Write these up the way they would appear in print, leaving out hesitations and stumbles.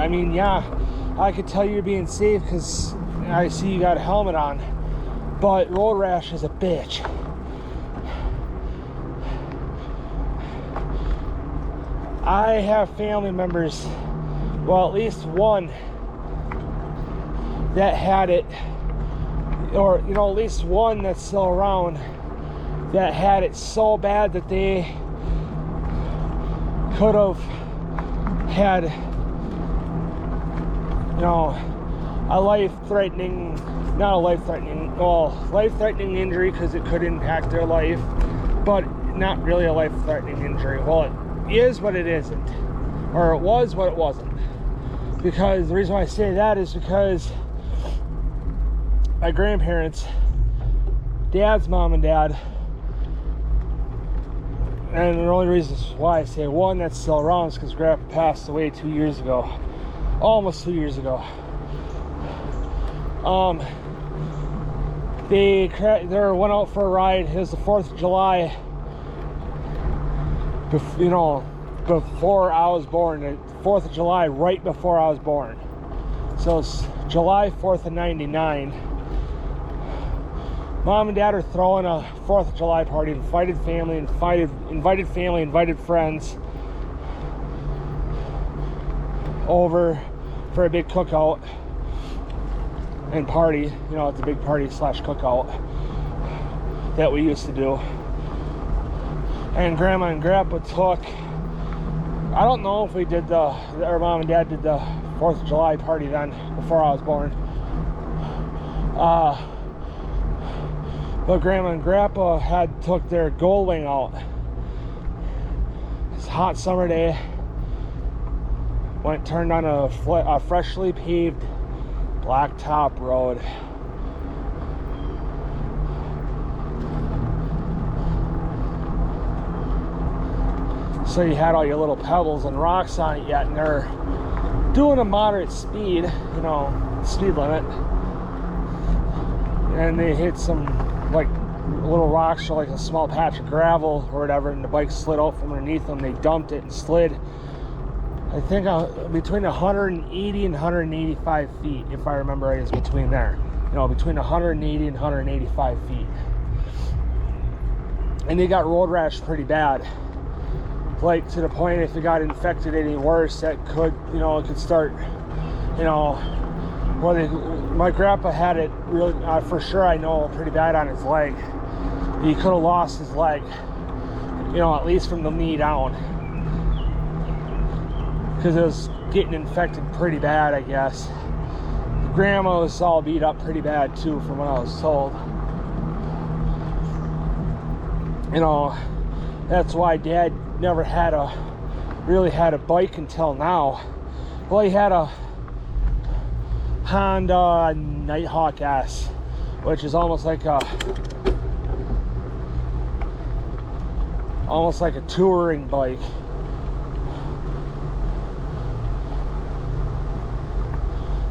I mean, yeah, I could tell you're being safe because I see you got a helmet on, but road rash is a bitch. I have family members, well, at least one that had it, or at least one that's still around that had it so bad that they could have had a life-threatening injury, because it could impact their life, but not really a life-threatening injury. Well, it is, but it isn't, or it was, but it wasn't. Because the reason why I say that is because my grandparents, Dad's mom and dad, and the only reason why I say one that's still around is because Grandpa passed away 2 years ago, almost 2 years ago. They went out for a ride. It was the 4th of July, before I was born. The 4th of July, right before I was born. So it's July 4th of 99. Mom and Dad are throwing a 4th of July party, invited family, invited friends over for a big cookout and party. It's a big party / cookout that we used to do. And Grandma and Grandpa took, I don't know if our Mom and Dad did the 4th of July party then, before I was born. But Grandma and Grandpa took their Gold Wing out. It's a hot summer day. Turned on a freshly paved blacktop road. So you had all your little pebbles and rocks on it yet, and they're doing a moderate speed, speed limit. And they hit some little rocks, or a small patch of gravel or whatever, and the bike slid out from underneath them. They dumped it and slid, I think, between 180 and 185 feet, if I remember right. It's between there, between 180 and 185 feet. And they got road rash pretty bad, to the point if it got infected any worse, that could, it could start, my grandpa had it really, for sure, I know, pretty bad on his leg. He could have lost his leg, at least from the knee down, because it was getting infected pretty bad, I guess. Grandma was all beat up pretty bad too, from what I was told. That's why Dad never really had a bike until now. Well, he had a Honda Nighthawk S, which is almost like a touring bike.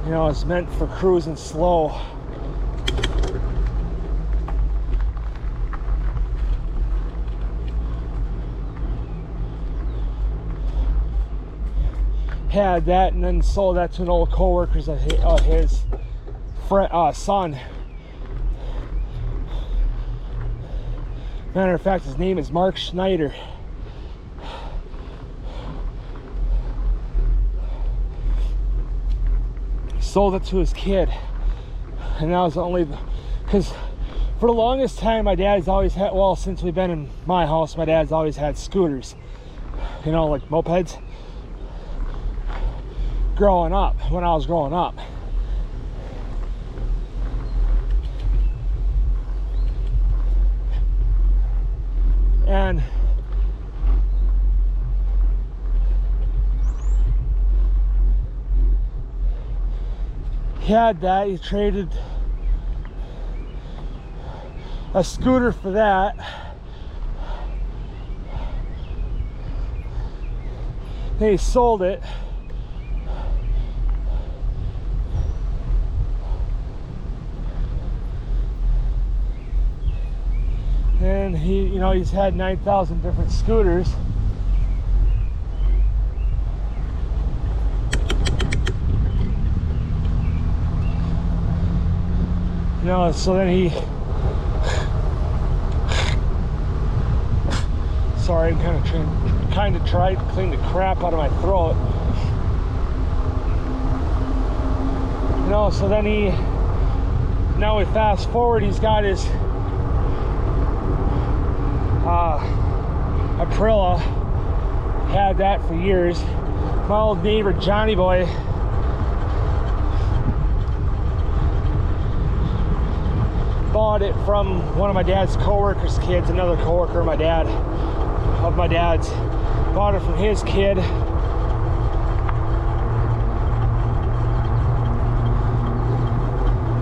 It's meant for cruising slow. Had that, and then sold that to an old co-worker of his son. Matter of fact, his name is Mark Schneider. Sold it to his kid, and that was only because for the longest time my dad's always had, since we've been in my house, my dad's always had scooters, like mopeds. When I was growing up, and he had that. He traded a scooter for that. Then he sold it. And he's had 9,000 different scooters. know, so then he, sorry, I'm kind of tried to clean the crap out of my throat. You know, so then he, now we fast forward, he's got his Aprilia, had that for years. My old neighbor Johnny Boy bought it from one of my dad's co-workers' kids, another co-worker of my dad's, bought it from his kid.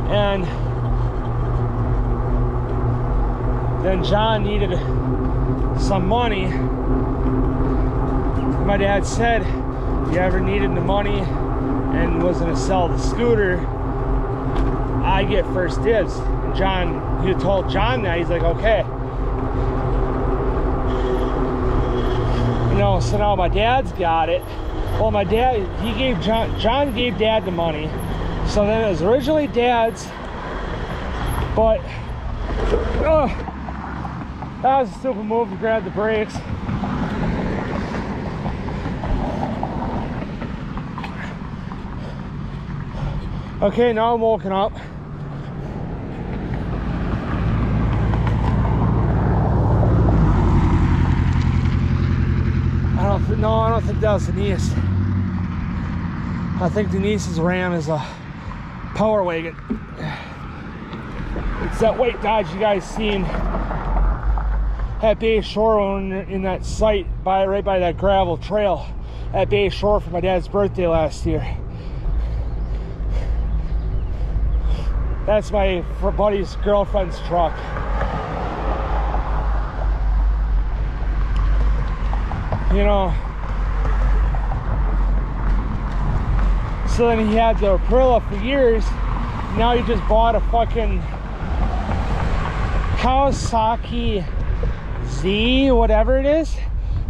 And then John needed some money. My dad said, if you ever needed the money and was gonna sell the scooter, I get first dibs. And John, he told John that, he's like, okay. You know, so now my dad's got it. Well, my dad, he gave John gave Dad the money. So then it was originally Dad's, but that was a stupid move to grab the brakes. Okay, now I'm woken up. I don't think that was Denise. I think Denise's Ram is a Power Wagon. It's that white Dodge you guys seen at Bay Shore in that site right by that gravel trail at Bay Shore for my dad's birthday last year. That's my buddy's girlfriend's truck. You know, so then he had the Aprilia for years. Now he just bought a fucking Kawasaki Z, whatever it is.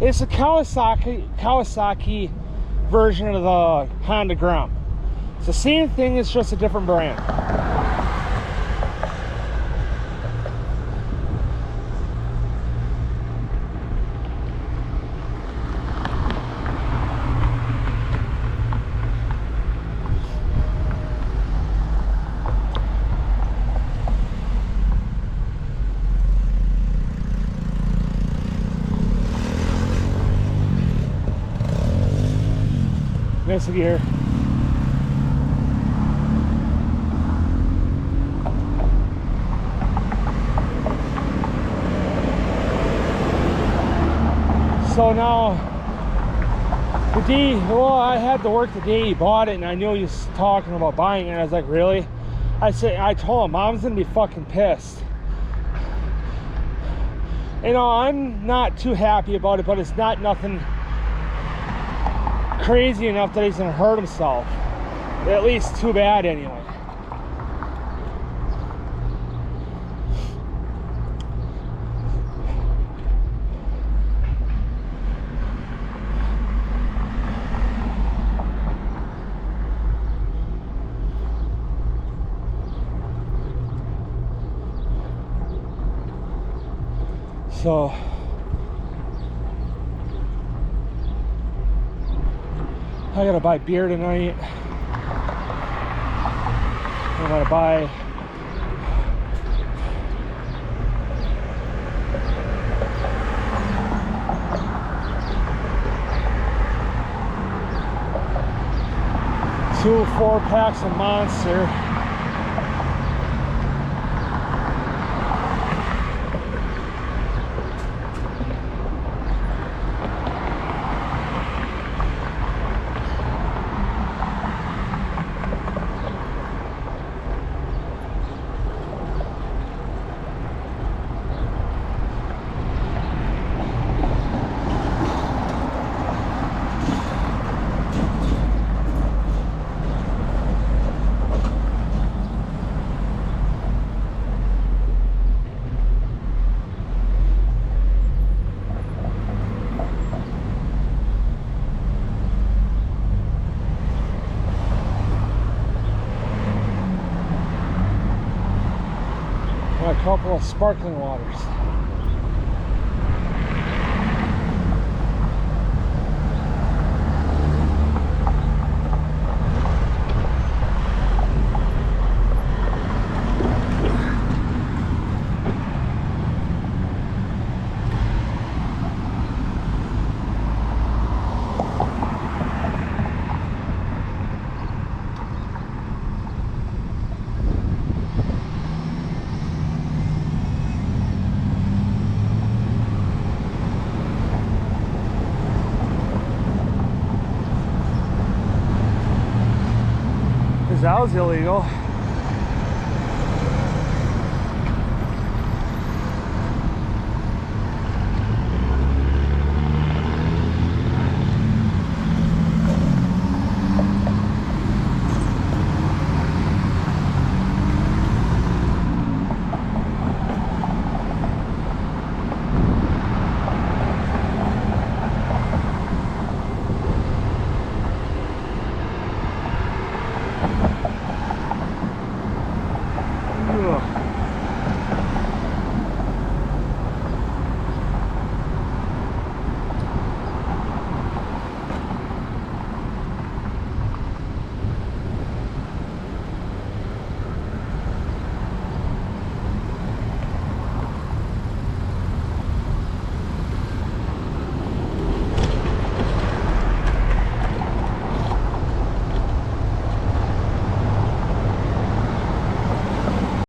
It's a Kawasaki version of the Honda Grom. It's the same thing, it's just a different brand. Miss a gear. So now the day, well, I had to work the day he bought it, and I knew he was talking about buying it. And I was like, really? I told him, Mom's gonna be fucking pissed. You know, I'm not too happy about it, but it's not nothing crazy enough that he's gonna hurt himself. At least too bad anyway. So I gotta buy beer tonight. I gotta buy two 4-packs of Monster. and a couple of sparkling waters. That was illegal.